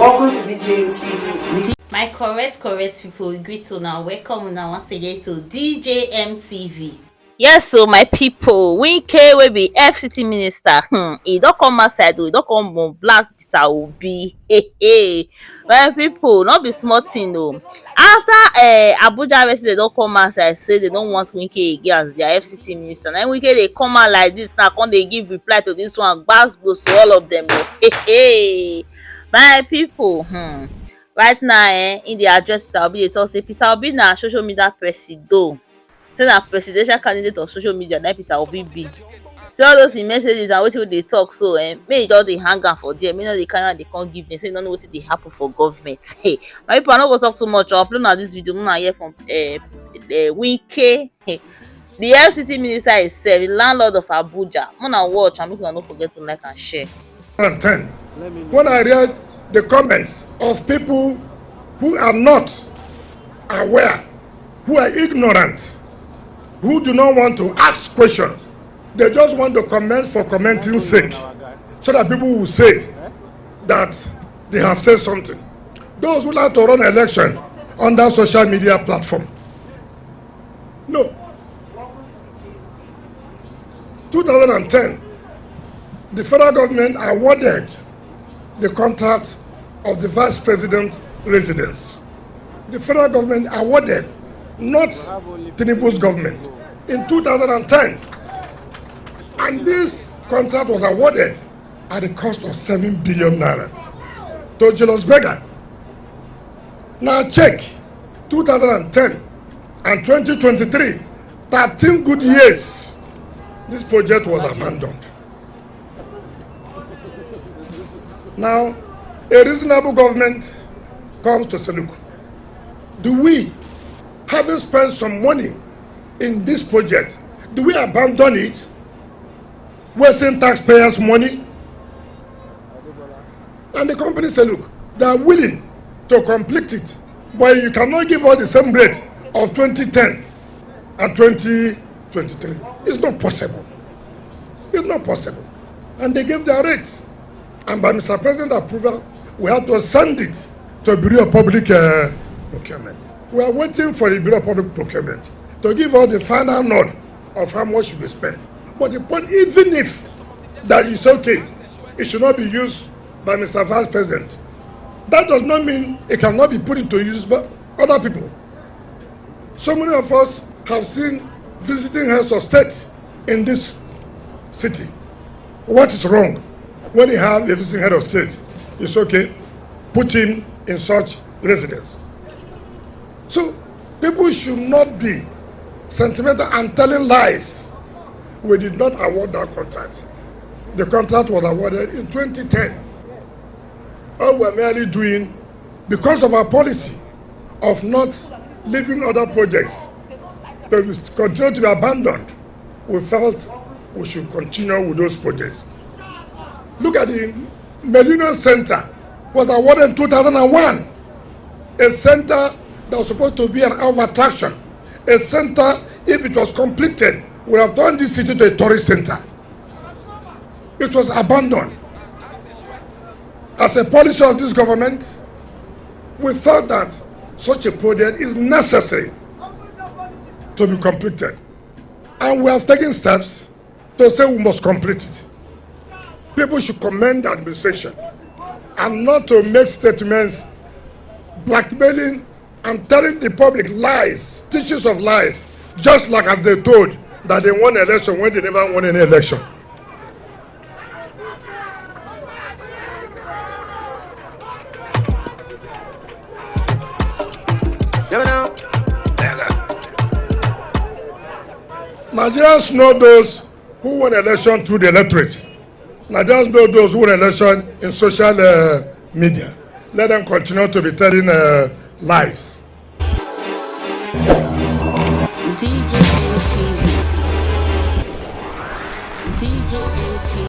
Welcome to DJM My correct people, greet you now. Welcome now once again to DJM TV. Yes, so my people, Wike will be FCT minister. He don't come outside, he don't come blast Peter Obi. Hey. My people, not be small thing though. After Abuja residents don't come outside, say they don't want Wike again as their FCT minister. Now Wike they come out like this now, come they give reply to this one, gbas to all of them. Hey. My people, right now in the address Peter Obi dey talk say Peter Obi na social media presido, say na presidential candidate of social media na Peter Obi be. Say all those im messages and wetin we dey talk so make e just dey hang am for there, make no dey carry am dey come give dem, say e no know wetin dey happen for government. Hey, my people, I no go talk too much. I'll upload na this video, una hear from Wike, the FCT minister itself, the landlord of Abuja. Una watch and make una no forget to like and share. 10. When I read the comments of people who are not aware, who are ignorant, who do not want to ask questions, they just want to comment for commenting's sake, so that people will say that they have said something. Those who like to run election on that social media platform. No. 2010, the federal government awarded the contract of the vice president residence. The federal government awarded, not Tinubu's government, in 2010. And this contract was awarded at the cost of 7 billion naira to Julius Berger. Now check 2010 and 2023, 13 good years, this project was abandoned. Now, a reasonable government comes to say, look, do we, having spent some money in this project, do we abandon it, wasting taxpayers' money? And the company said, look, they are willing to complete it, but you cannot give us the same rate of 2010 and 2023. It's not possible. It's not possible. And they gave their rates. And by Mr. President approval, we have to send it to Bureau of Public Procurement. We are waiting for the Bureau of Public Procurement to give us the final nod of how much should be spent. But the point, even if that is okay, it should not be used by Mr. Vice President. That does not mean it cannot be put into use by other people. So many of us have seen visiting heads of state in this city. What is wrong? When you have a visiting head of state, it's okay, put him in such residence. So people should not be sentimental and telling lies. We did not award that contract. The contract was awarded in 2010. All we're merely doing, because of our policy of not leaving other projects to continue to be abandoned, we felt we should continue with those projects. Look at the Millennium Center, was awarded in 2001. A center that was supposed to be an attraction. A center, if it was completed, would have turned this city to a tourist center. It was abandoned. As a policy of this government, we thought that such a project is necessary to be completed. And we have taken steps to say we must complete it. People should commend the administration and not to make statements blackmailing and telling the public lies, teachings of lies, just like as they told that they won an election when they never won any election. Nigerians know those who won election through the electorate. Nigerians know those who won election in social media. Let them continue to be telling lies. DJ